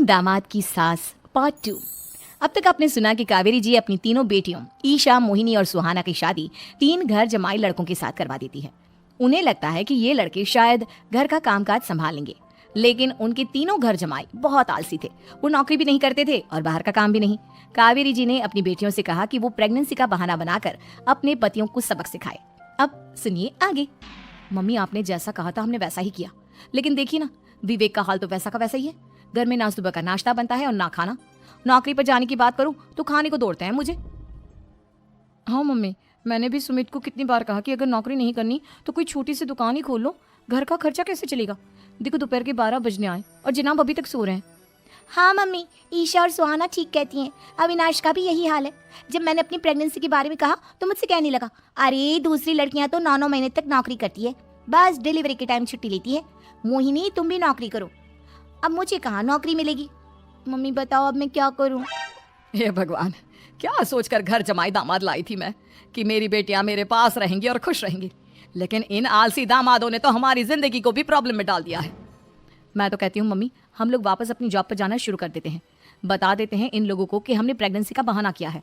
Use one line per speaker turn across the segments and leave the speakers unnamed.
दामाद की सास पार्ट 2। अब तक आपने सुना कि कावेरी जी अपनी तीनों बेटियों ईशा, मोहिनी और सुहाना की शादी 3 घर जमाई लड़कों के साथ करवा देती है। उन्हें लगता है कि ये लड़के शायद घर का कामकाज संभाल लेंगे, लेकिन उनके तीनों घर जमाई बहुत आलसी थे। वो नौकरी भी नहीं करते थे और बाहर का काम भी नहीं। कावेरी जी ने अपनी बेटियों से कहा कि वो प्रेगनेंसी का बहाना बनाकर अपने पतियों को सबक सिखाए। अब सुनिए आगे। मम्मी, आपने जैसा कहा था हमने वैसा ही किया, लेकिन देखिए ना, विवेक का हाल तो वैसा का वैसा ही है। घर में ना सुबह का नाश्ता बनता है और ना खाना। नौकरी पर जाने की बात करूं तो खाने को दौड़ते हैं मुझे। हाँ मम्मी, मैंने भी सुमित को कितनी बार कहा कि अगर नौकरी नहीं करनी तो कोई छोटी सी दुकान ही खोल लो। घर का खर्चा कैसे चलेगा? देखो दोपहर के 12 बजने आए और जनाब अभी तक सो रहे हैं।
हाँ मम्मी, ईशा और सुहाना ठीक कहती हैं। अविनाश का भी यही हाल है। जब मैंने अपनी प्रेगनेंसी के बारे में कहा तो मुझसे कहने लगा, अरे दूसरी लड़कियां तो 9-9 महीने तक नौकरी करती है, बस डिलीवरी के टाइम छुट्टी लेती है। मोहिनी, तुम भी नौकरी करो। अब मुझे कहाँ नौकरी मिलेगी? मम्मी बताओ, अब मैं क्या करूँ?
हे भगवान, क्या सोचकर घर जमाई दामाद लाई थी मैं कि मेरी बेटियां मेरे पास रहेंगी और खुश रहेंगी, लेकिन इन आलसी दामादों ने तो हमारी जिंदगी को भी प्रॉब्लम में डाल दिया है। मैं तो कहती हूँ मम्मी, हम लोग वापस अपनी जॉब पर जाना शुरू कर देते हैं। बता देते हैं इन लोगों को कि हमने प्रेगनेंसी का बहाना किया है।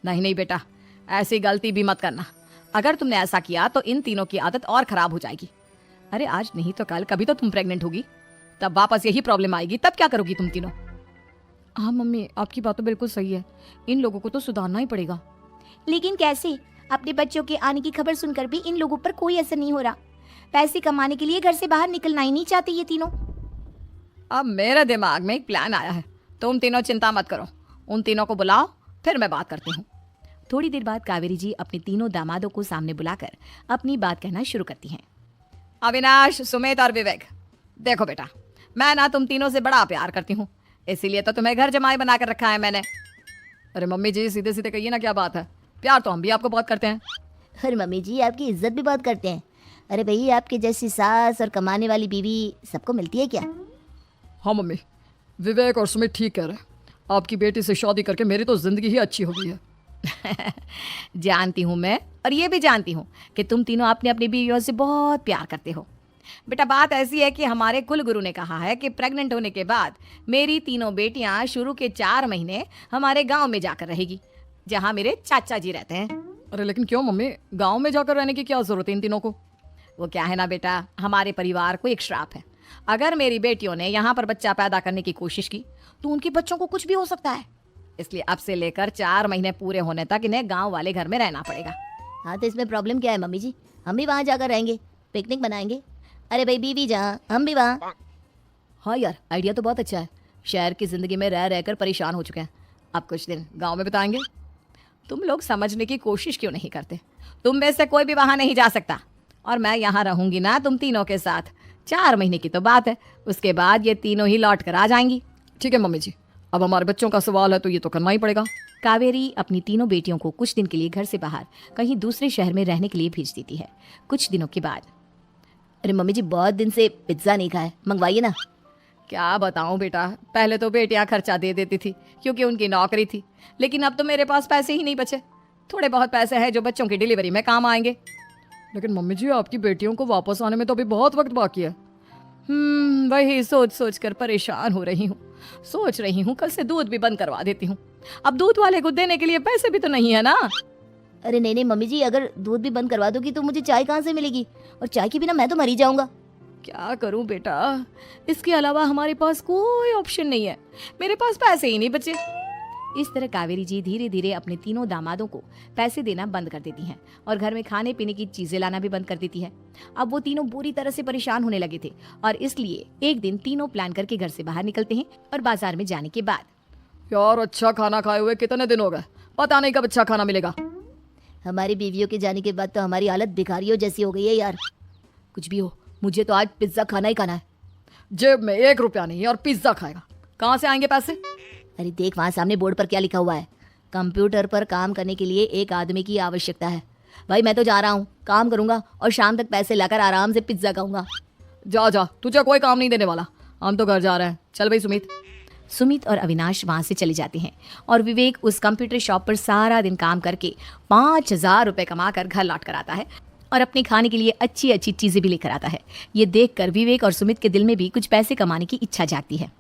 नहीं नहीं बेटा, ऐसी गलती भी मत करना। अगर तुमने ऐसा किया तो इन तीनों की आदत और खराब हो जाएगी। अरे आज नहीं तो कल कभी तो तुम प्रेग्नेंट होगी, तब वापस यही प्रॉब्लम आएगी। तब क्या करोगी तुम तीनों? हाँ मम्मी, आपकी बात तो बिल्कुल सही है। इन लोगों को तो सुधारना ही पड़ेगा।
लेकिन कैसे? अपने बच्चों के आने की खबर सुनकर भी इन लोगों पर कोई असर नहीं हो रहा। पैसे कमाने के लिए घर से बाहर निकलना ही नहीं चाहते ये तीनों।
अब मेरे दिमाग में एक प्लान आया है। तुम तीनों चिंता मत करो, उन तीनों को बुलाओ, फिर मैं बात करती हूँ। थोड़ी देर बाद कावेरी जी अपने तीनों दामादों को सामने बुलाकर अपनी बात कहना शुरू करती हैं। अविनाश, सुमित और विवेक, देखो बेटा, मैं ना तुम तीनों से बड़ा प्यार करती हूँ, इसीलिए तो तुम्हें घर जमाई बना कर रखा है मैंने। अरे मम्मी जी, सीधे सीधे कहिए ना, क्या बात है? प्यार तो हम भी आपको बहुत करते हैं।
अरे मम्मी जी, आपकी इज्जत भी बहुत करते हैं। अरे भई, आपके जैसी सास और कमाने वाली बीवी सबको मिलती है क्या?
हाँ मम्मी, विवेक और सुमित ठीक कह रहे हैं। आपकी बेटी से शादी करके मेरी तो जिंदगी ही अच्छी हो गई है।
जानती हूँ मैं, और ये भी जानती हूँ कि तुम तीनों अपनी अपनी बीवियों से बहुत प्यार करते हो। बेटा, बात ऐसी है कि हमारे कुल गुरु ने कहा है कि प्रेग्नेंट होने के बाद मेरी तीनों बेटियां शुरू के 4 महीने हमारे गांव में जाकर रहेगी, जहां मेरे चाचा जी रहते हैं।
अरे लेकिन क्यों मम्मी, गांव में जाकर रहने की क्या जरूरत है इन तीनों को?
वो क्या है ना बेटा, हमारे परिवार को एक श्राप है। अगर मेरी बेटियों ने यहाँ पर बच्चा पैदा करने की कोशिश की तो उनके बच्चों को कुछ भी हो सकता है। इसलिए अब से लेकर 4 महीने पूरे होने तक इन्हें गांव वाले घर में रहना पड़ेगा।
हाँ तो इसमें प्रॉब्लम क्या है मम्मी जी? हम भी वहाँ जाकर रहेंगे, पिकनिक बनाएंगे। अरे भाई, बीवी जहाँ हम भी वहाँ।
हाँ यार, आइडिया तो बहुत अच्छा है। शहर की जिंदगी में रह रहकर परेशान हो चुके हैं, अब कुछ दिन गांव में बिताएंगे। तुम लोग समझने की कोशिश क्यों नहीं करते? तुम में से कोई भी वहां नहीं जा सकता, और मैं यहाँ रहूंगी ना तुम तीनों के साथ। 4 महीने की तो बात है, उसके बाद ये तीनों ही लौट कर आ जाएंगी।
ठीक है मम्मी जी, अब हमारे बच्चों का सवाल है तो ये तो करना ही पड़ेगा।
कावेरी अपनी तीनों बेटियों को कुछ दिन के लिए घर से बाहर कहीं दूसरे शहर में रहने के लिए भेज देती है। कुछ दिनों के बाद,
अरे मम्मी जी, बहुत दिन से पिज्ज़ा नहीं खाया, मंगवाइए ना।
क्या बताऊं बेटा, पहले तो बेटियां खर्चा दे देती थी क्योंकि उनकी नौकरी थी, लेकिन अब तो मेरे पास पैसे ही नहीं बचे। थोड़े बहुत पैसे हैं जो बच्चों की डिलीवरी में काम आएंगे।
लेकिन मम्मी जी, आपकी बेटियों को वापस आने में तो अभी बहुत वक्त बाकी है।
वही सोच सोच कर परेशान हो रही हूँ। सोच रही हूँ कल से दूध भी बंद करवा देती हूँ। अब दूध वाले को देने के लिए पैसे भी तो नहीं है ना।
अरे नहीं नहीं मम्मी जी, अगर दूध भी बंद करवा दोगी तो मुझे चाय कहाँ से मिलेगी? और चाय के बिना मैं तो मर ही जाऊंगा।
क्या करूं बेटा, इसके अलावा हमारे पास कोई ऑप्शन नहीं है। मेरे पास पैसे ही नहीं बचे। इस तरह कावेरी जी धीरे धीरे अपने तीनों दामादों को पैसे देना बंद कर देती हैं और घर में खाने पीने की चीजें लाना भी बंद कर देती है। अब वो तीनों बुरी तरह से परेशान होने लगे थे, और इसलिए एक दिन तीनों प्लान करके घर से बाहर निकलते हैं। और बाजार में जाने के बाद,
यार अच्छा खाना खाए हुए कितने दिन हो गए, पता नहीं कब अच्छा खाना मिलेगा।
हमारी बीवियों के जाने के बाद तो हमारी हालत भिखारियों जैसी हो गई है यार।
कुछ भी हो, मुझे तो आज पिज्जा खाना ही खाना है।
जेब में 1 रुपया नहीं और पिज्जा खाएगा, कहाँ से आएंगे पैसे?
अरे देख, वहाँ सामने बोर्ड पर क्या लिखा हुआ है? कंप्यूटर पर काम करने के लिए एक आदमी की आवश्यकता है। भाई मैं तो जा रहा हूँ, काम करूंगा और शाम तक पैसे लाकर आराम से पिज्जा खाऊंगा।
जा जा, तुझे कोई काम नहीं देने वाला, हम तो घर जा रहे हैं। चल भाई सुमित।
सुमित और अविनाश वहां से चले जाते हैं और विवेक उस कंप्यूटर शॉप पर सारा दिन काम करके 5,000 रुपए कमा कर घर लौट कर आता है और अपने खाने के लिए अच्छी अच्छी चीजें भी लेकर आता है। ये देखकर विवेक और सुमित के दिल में भी कुछ पैसे कमाने की इच्छा जागती है।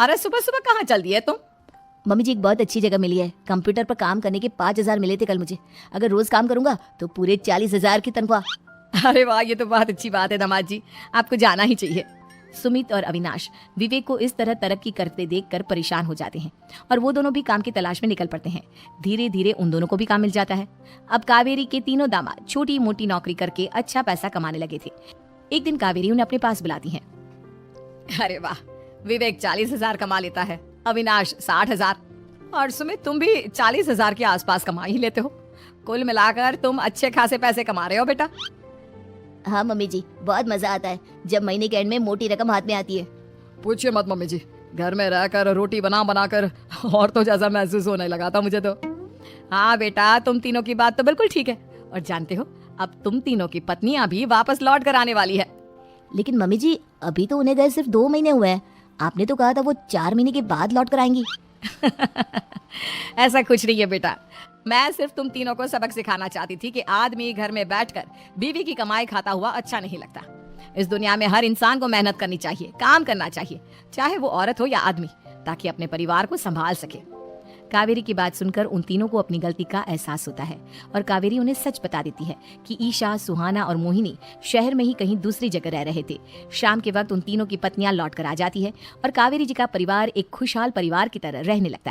अरे सुबह सुबह कहाँ चल दिए तुम?
मम्मी जी एक बहुत अच्छी जगह मिली है, कंप्यूटर पर काम करने के 5,000 मिले थे कल मुझे। अगर रोज काम करूंगा तो पूरे 40,000 की तनख्वाह।
अरे वाह, ये तो बहुत अच्छी बात है दामाद जी, आपको जाना ही चाहिए। सुमित और अविनाश विवेक को इस तरह तरक्की करते देखकर परेशान हो जाते हैं और वो दोनों भी काम की तलाश में निकल पड़ते हैं। धीरे धीरे उन दोनों को भी काम मिल जाता है। अब कावेरी के तीनों दामाद छोटी मोटी नौकरी करके अच्छा पैसा कमाने लगे थे। एक दिन कावेरी उन्हें अपने पास बुलाती है। अरे वाह, विवेक 40,000 कमा लेता है, अविनाश 60,000 और सुमित तुम भी 40,000 के आसपास कमा ही लेते हो। कुल मिलाकर तुम अच्छे खासे पैसे कमा रहे हो बेटा।
हाँ मम्मी जी, बहुत मजा आता है जब महीने के एंड में मोटी रकम हाथ में आती है।
पूछिए मत मम्मी जी, घर में रहकर रोटी बना बना कर और तो जैसा महसूस होने लगा था मुझे तो।
हाँ बेटा, तुम तीनों की बात तो बिल्कुल ठीक है। और जानते हो, अब तुम तीनों की पत्नियां भी वापस लौट कर आने वाली है।
लेकिन मम्मी जी अभी तो उन्हें गए सिर्फ 2 महीने हुए हैं, आपने तो कहा था वो 4 महीने के बाद लौट कर आएंगी।
ऐसा कुछ नहीं है बेटा, मैं सिर्फ तुम तीनों को सबक सिखाना चाहती थी कि आदमी घर में बैठकर बीवी की कमाई खाता हुआ अच्छा नहीं लगता। इस दुनिया में हर इंसान को मेहनत करनी चाहिए, काम करना चाहिए, चाहे वो औरत हो या आदमी, ताकि अपने परिवार को संभाल सके। कावेरी की बात सुनकर उन तीनों को अपनी गलती का एहसास होता है और कावेरी उन्हें सच बता देती है कि ईशा, सुहाना और मोहिनी शहर में ही कहीं दूसरी जगह रह रहे थे। शाम के वक्त उन तीनों की पत्नियां लौट कर आ जाती है और कावेरी जी का परिवार एक खुशहाल परिवार की तरह रहने लगता है।